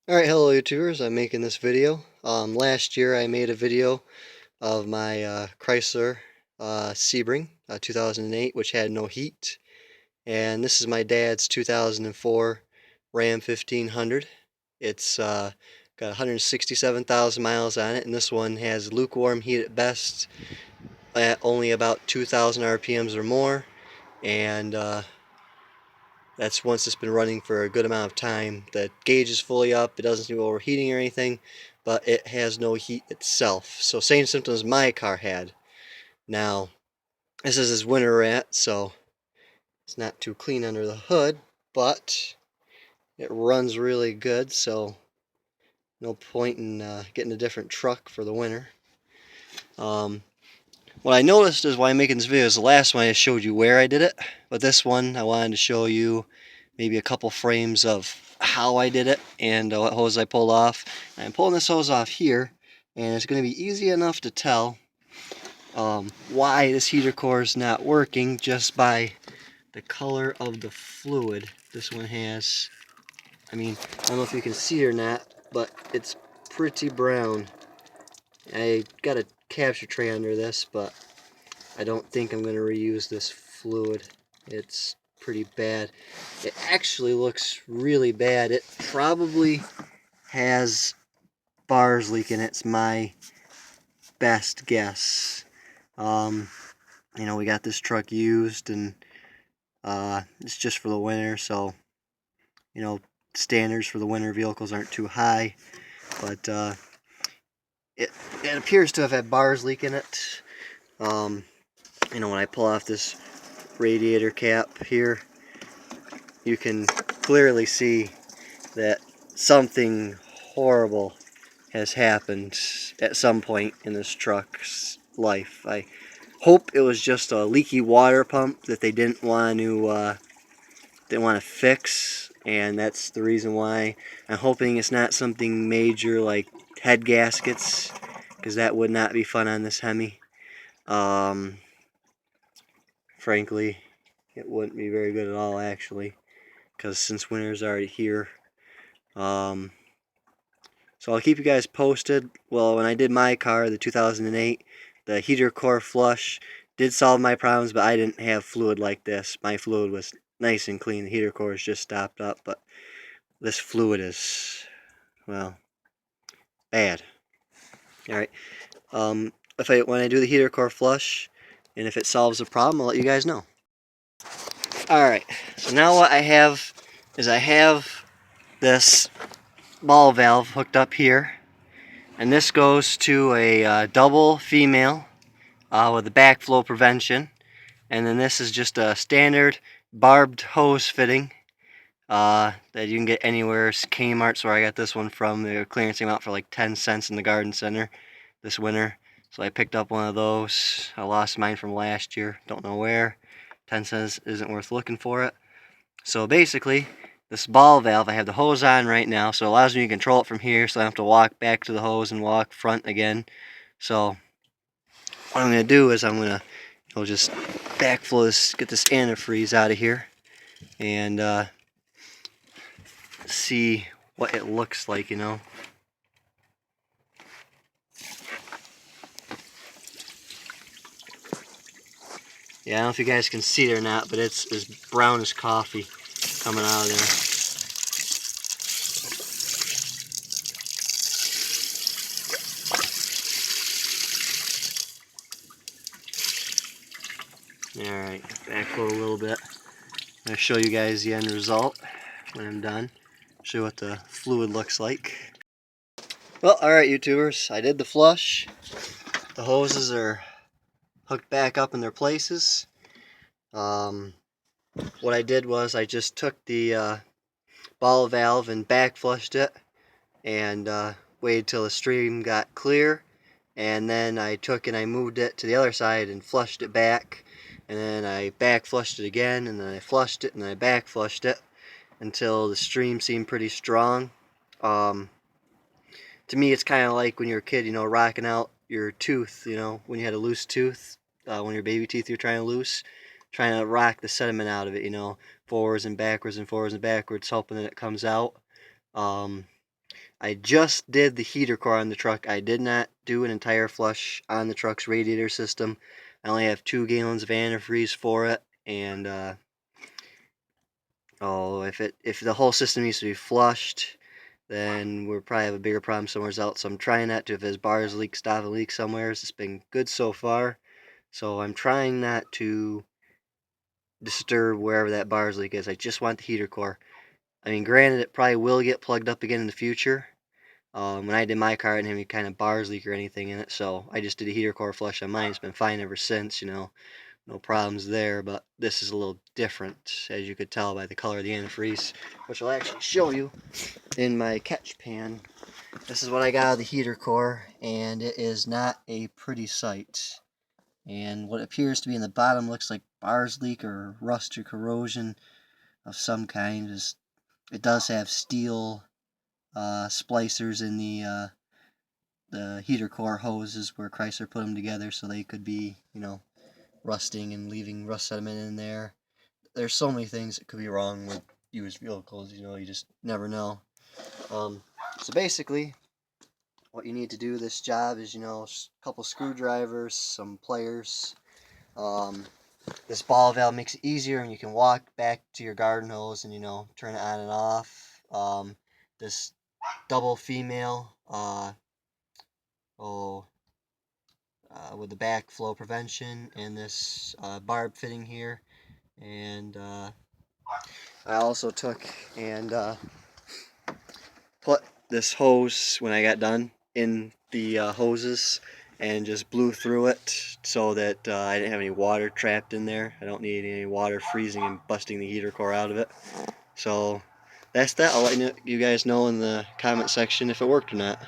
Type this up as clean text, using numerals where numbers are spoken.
Alright, hello YouTubers, I'm making this video. Last year I made a video of my Chrysler Sebring 2008, which had no heat. And this is my dad's 2004 Ram 1500. It's got 167,000 miles on it, and this one has lukewarm heat at best at only about 2,000 RPMs or more. And that's once it's been running for a good amount of time. The gauge is fully up, it doesn't do overheating or anything, but it has no heat itself. So same symptoms my car had. Now, this is his winter rat, so it's not too clean under the hood, but it runs really good, so no point in getting a different truck for the winter. What I noticed is while I'm making this video is the last one I showed you where I did it, but this one I wanted to show you maybe a couple frames of how I did it and what hose I pulled off. I'm pulling this hose off here, and it's going to be easy enough to tell why this heater core is not working just by the color of the fluid this one has. I mean, I don't know if you can see it or not, but it's pretty brown. I got a capture tray under this, but I don't think I'm going to reuse this fluid. It's pretty bad. It actually looks really bad. It probably has bars leaking. It's my best guess. We got this truck used, and it's just for the winter, so standards for the winter vehicles aren't too high, but it appears to have had bars leaking it. When I pull off this radiator cap here, you can clearly see that something horrible has happened at some point in this truck's life. I hope it was just a leaky water pump that they didn't want to fix, and that's the reason why. I'm hoping it's not something major like head gaskets, because that would not be fun on this Hemi. Frankly, it wouldn't be very good at all, actually, because since winter's already here. So I'll keep you guys posted. Well, when I did my car, the 2008, the heater core flush did solve my problems, but I didn't have fluid like this. My fluid was nice and clean. The heater core is just stopped up, but this fluid is, well, bad. Alright, when I do the heater core flush, and if it solves the problem, I'll let you guys know. Alright, so now what I have is I have this ball valve hooked up here, and this goes to a double female with a backflow prevention, and then this is just a standard barbed hose fitting that you can get anywhere. Kmart's where I got this one from. They were clearancing them out for like 10 cents in the garden center this winter, so I picked up one of those. I lost mine from last year, don't know where. 10 cents isn't worth looking for it. So basically, this ball valve, I have the hose on right now, so it allows me to control it from here, so I don't have to walk back to the hose and walk front again. So what I'm going to do is I'm going to just backflow this, get this antifreeze out of here, and see what it looks like, Yeah, I don't know if you guys can see it or not, but it's as brown as coffee coming out of there. Alright, backflow a little bit. I'm going to show you guys the end result when I'm done. Show you what the fluid looks like. Well, alright YouTubers, I did the flush. The hoses are hooked back up in their places. What I did was I just took the ball valve and back flushed it, and waited till the stream got clear, and then I took and I moved it to the other side and flushed it back, and then I back flushed it again, and then I flushed it, and then I back flushed it until the stream seemed pretty strong. To me, it's kind of like when you're a kid, rocking out your tooth, when you had a loose tooth, when your baby teeth you're trying to rock the sediment out of it, forwards and backwards and forwards and backwards, hoping that it comes out. I just did the heater core on the truck. I did not do an entire flush on the truck's radiator system. I only have 2 gallons of antifreeze for it, and if the whole system needs to be flushed, then we'll probably have a bigger problem somewhere else. So I'm trying not to. If his bars leak, stop a leak somewhere. It's been good so far. So I'm trying not to disturb wherever that bars leak is. I just want the heater core. I mean, granted, it probably will get plugged up again in the future. When I did my car, I didn't have any kind of bars leak or anything in it, so I just did a heater core flush on mine. It's been fine ever since, no problems there, but this is a little different, as you could tell by the color of the antifreeze, which I'll actually show you in my catch pan. This is what I got out of the heater core, and it is not a pretty sight. And what appears to be in the bottom looks like bars leak or rust or corrosion of some kind. It does have steel splicers in the heater core hoses where Chrysler put them together, so they could be, rusting and leaving rust sediment in there. There's so many things that could be wrong with used vehicles, you just never know. So basically, what you need to do this job is, a couple screwdrivers, some pliers. This ball valve makes it easier, and you can walk back to your garden hose and, turn it on and off. This double female, with the backflow prevention, and this barb fitting here. And I also took and put this hose, when I got done, in the hoses and just blew through it so that I didn't have any water trapped in there. I don't need any water freezing and busting the heater core out of it. So that's that. I'll let you guys know in the comment section if it worked or not.